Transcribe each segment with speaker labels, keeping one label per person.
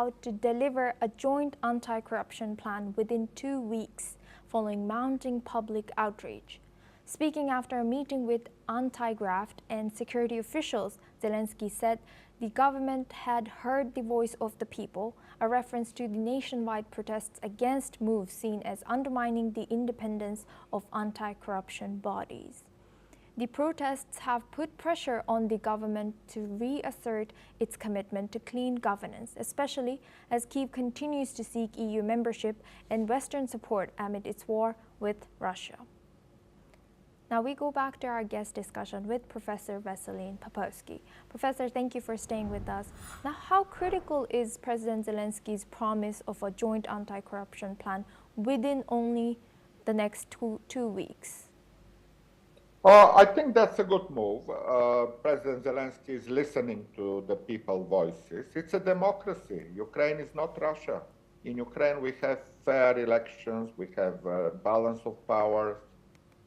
Speaker 1: vowed to deliver a joint anti-corruption plan within 2 weeks, following mounting public outrage. Speaking after a meeting with anti-graft and security officials, Zelenskyy said the government had heard the voice of the people, a reference to the nationwide protests against moves seen as undermining the independence of anti-corruption bodies. The protests have put pressure on the government to reassert its commitment to clean governance, especially as Kyiv continues to seek EU membership and Western support amid its war with Russia. Now we go back to our guest discussion with Professor Vasilin Popovsky. Professor, thank you for staying with us. Now, how critical is President Zelenskyy's promise of a joint anti-corruption plan within only the next two weeks?
Speaker 2: I think that's a good move. President Zelenskyy is listening to the people's voices. It's a democracy. Ukraine is not Russia. In Ukraine, we have fair elections, we have a balance of powers,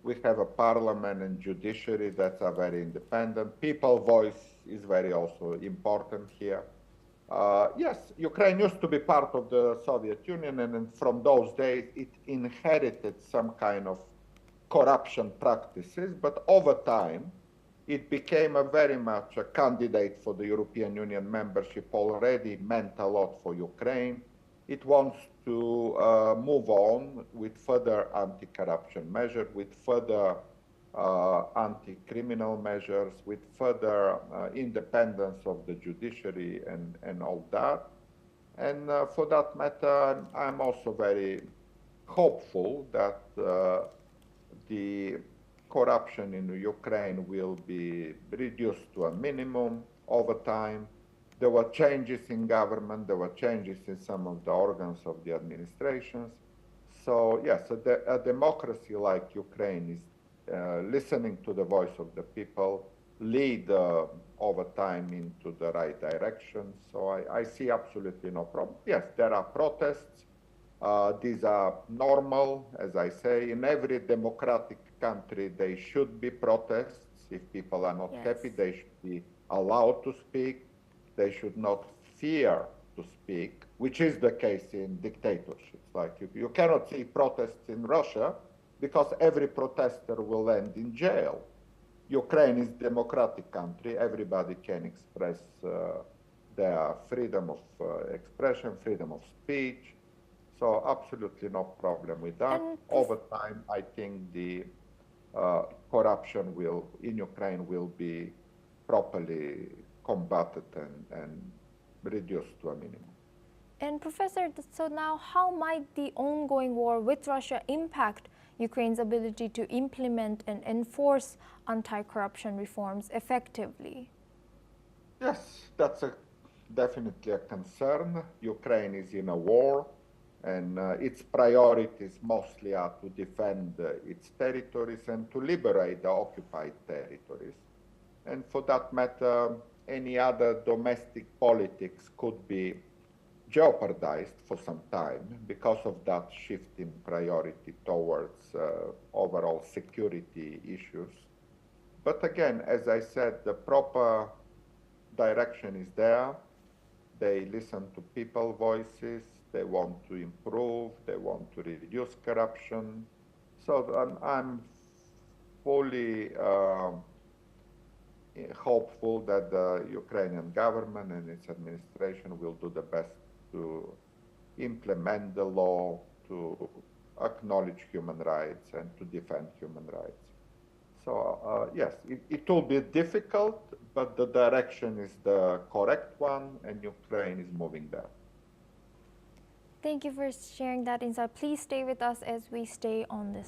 Speaker 2: we have a parliament and judiciary that are very independent. People's voice is very also important here. Yes, Ukraine used to be part of the Soviet Union, and from those days, it inherited some kind of corruption practices, but over time, it became a very much a candidate for the European Union membership, already meant a lot for Ukraine. It wants to move on with further anti-corruption measures, with further anti-criminal measures, with further independence of the judiciary and all that. And for that matter, I'm also very hopeful that the corruption in Ukraine will be reduced to a minimum over time. There were changes in government, there were changes in some of the organs of the administrations. So yes, a democracy like Ukraine is listening to the voice of the people, lead over time into the right direction. So I see absolutely no problem. Yes, there are protests. These are normal, as I say. In every democratic country, there should be protests. If people are not happy, they should be allowed to speak. They should not fear to speak, which is the case in dictatorships. Like you cannot see protests in Russia because every protester will end in jail. Ukraine is a democratic country. Everybody can express their freedom of expression, freedom of speech. So absolutely no problem with that. Over time, I think the corruption in Ukraine will be properly combated and reduced to a minimum.
Speaker 1: And Professor, so now how might the ongoing war with Russia impact Ukraine's ability to implement and enforce anti-corruption reforms effectively?
Speaker 2: Yes, that's definitely a concern. Ukraine is in a war, and its priorities mostly are to defend its territories and to liberate the occupied territories. And for that matter, any other domestic politics could be jeopardized for some time because of that shift in priority towards overall security issues. But again, as I said, the proper direction is there. They listen to people's voices. They want to improve. They want to reduce corruption. So I'm fully hopeful that the Ukrainian government and its administration will do the best to implement the law, to acknowledge human rights, and to defend human rights. So yes, it will be difficult, but the direction is the correct one, and Ukraine is moving there.
Speaker 1: Thank you for sharing that insight. Please stay with us as we stay on this.